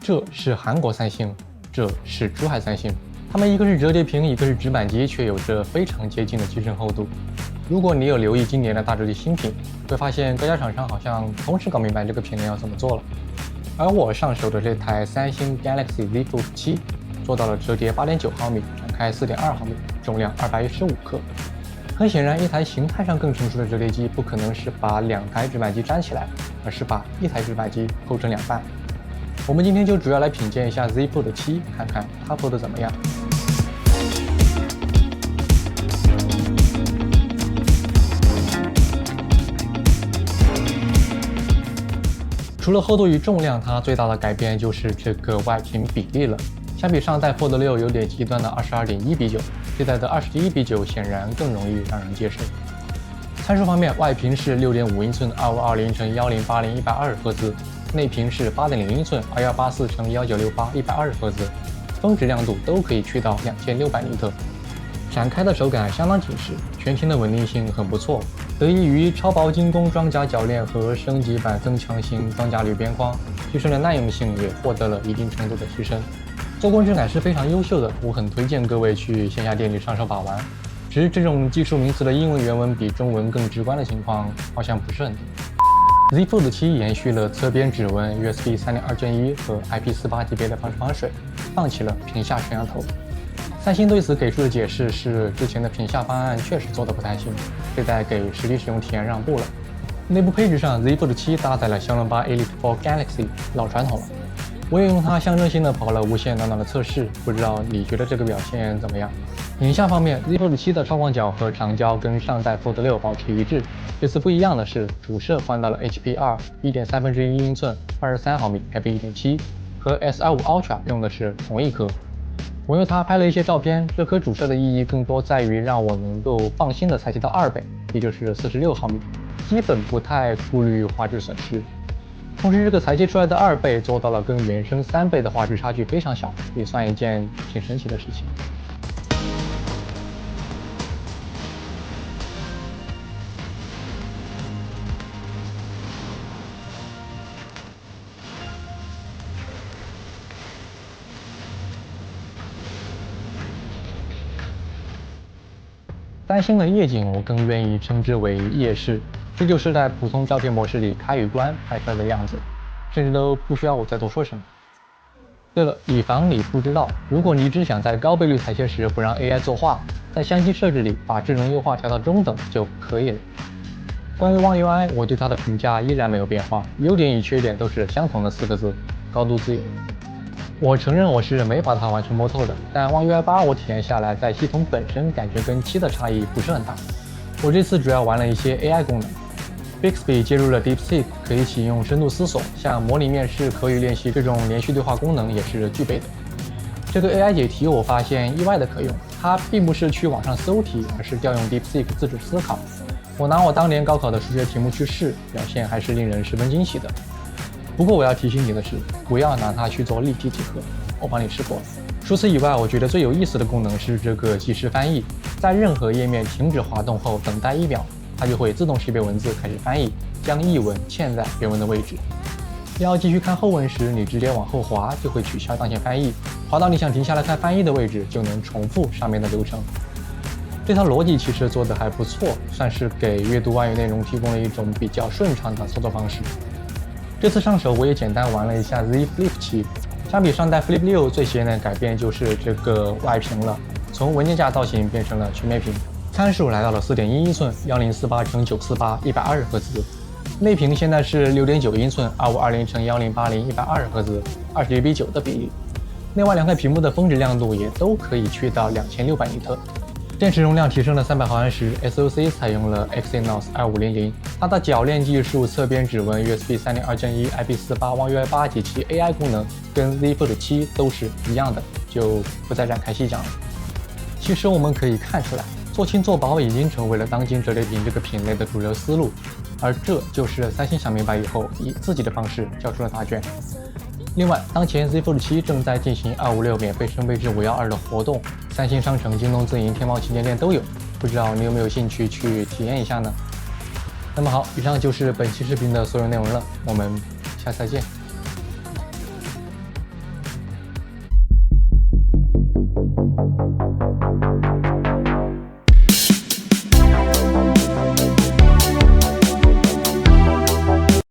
这是韩国三星，这是珠海三星。它们一个是折叠屏，一个是直板机，却有着非常接近的机身厚度。如果你有留意今年的大折叠新品，会发现各家厂商好像同时搞明白这个品类要怎么做了。而我上手的这台三星 Galaxy Z Flip 7做到了折叠 8.9 毫米，展开 4.2 毫米，重量215克。很显然，一台形态上更成熟的折叠机不可能是把两台直板机粘起来，而是把一台直板机剖成两半。我们今天就主要来品鉴一下 Z Fold 7，看看它做的怎么样。除了厚度与重量，它最大的改变就是这个外屏比例了。相比上代 Fold 6有点极端的22.1:9，这代的21:9显然更容易让人接受。参数方面，外屏是6.5英寸2520×1080 120赫兹，内屏是8.0英寸2184×1968 120赫兹，峰值亮度都可以去到2600尼特。展开的手感相当紧实，全屏的稳定性很不错，得益于超薄精工装甲铰链和升级版增强型装甲铝边框，机身的耐用性也获得了一定程度的提升。做工质感是非常优秀的，我很推荐各位去线下店里上手把玩。只是这种技术名词的英文原文比中文更直观的情况好像不是很多。Z Fold 7延续了侧边指纹、USB 3.2.1和 IP48 级别的防水，放弃了屏下摄像头。三星对此给出的解释是，之前的屏下方案确实做得不太行，这代给实际使用体验让步了。内部配置上 ，Z Fold 7搭载了骁龙8 Elite 4 Galaxy， 老传统了。我也用它象征性的跑了无线暖暖的测试，不知道你觉得这个表现怎么样？影像方面 ，Z Fold 7的超广角和长焦跟上代 Fold 6保持一致，这次不一样的是主摄换到了 HP2 1.1/3英寸23毫米 f1.7， 和 S25 Ultra 用的是同一颗。我用它拍了一些照片，这颗主摄的意义更多在于让我能够放心的采集到2倍，也就是46毫米，基本不太顾虑画质损失。同时，这个裁切出来的2倍做到了跟原生3倍的画质差距非常小，也算一件挺神奇的事情。三星的夜景我更愿意称之为夜视，这就是在普通照片模式里开与关拍出来的样子，甚至都不需要我再多说什么。对了，以防你不知道，如果你只想在高倍率裁切时不让 AI 作画，在相机设置里把智能优化调到中等就可以了。关于 One UI， 我对它的评价依然没有变化，优点与缺点都是相同的4个字：高度自由。我承认我是没把它完全摸透的，但 One UI 8我体验下来，在系统本身感觉跟7的差异不是很大。我这次主要玩了一些 AI 功能。Bixby 接入了 DeepSeek， 可以启用深度思索，像模拟面试、口语练习这种连续对话功能也是具备的。这个 AI 解题我发现意外的可用，它并不是去网上搜题，而是调用 DeepSeek 自主思考。我拿我当年高考的数学题目去试，表现还是令人十分惊喜的。不过我要提醒你的是，不要拿它去做立体几何，我帮你试过了。除此以外，我觉得最有意思的功能是这个即时翻译，在任何页面停止滑动后等待1秒，它就会自动识别文字开始翻译，将译文嵌在原文的位置。要继续看后文时，你直接往后滑就会取消当前翻译，滑到你想停下来看翻译的位置就能重复上面的流程。这套逻辑其实做得还不错，算是给阅读外语内容提供了一种比较顺畅的操作方式。这次上手我也简单玩了一下 Z Flip 7，相比上代 Flip 6最显眼的改变就是这个外屏了，从文件夹造型变成了曲面屏，参数来到了 4.1英寸1048×948 120赫兹，内屏现在是 6.9英寸2520×1080 120赫兹21:9的比例，内外两块屏幕的峰值亮度也都可以去到2600尼特。电池容量提升了300毫安时 ，SoC 采用了 Exynos 2500，它的铰链技术、侧边指纹、USB 3.2.1、IP48、One UI 8及其 AI 功能跟 Z Fold 7都是一样的，就不再展开细讲了。其实我们可以看出来，做轻做薄已经成为了当今折叠屏这个品类的主流思路，而这就是三星想明白以后，以自己的方式交出了答卷。另外，当前 Z Fold 7正在进行256免费升配至512的活动，三星商城、京东自营、天猫旗舰店都有，不知道你有没有兴趣去体验一下呢？那么好，以上就是本期视频的所有内容了，我们下次再见。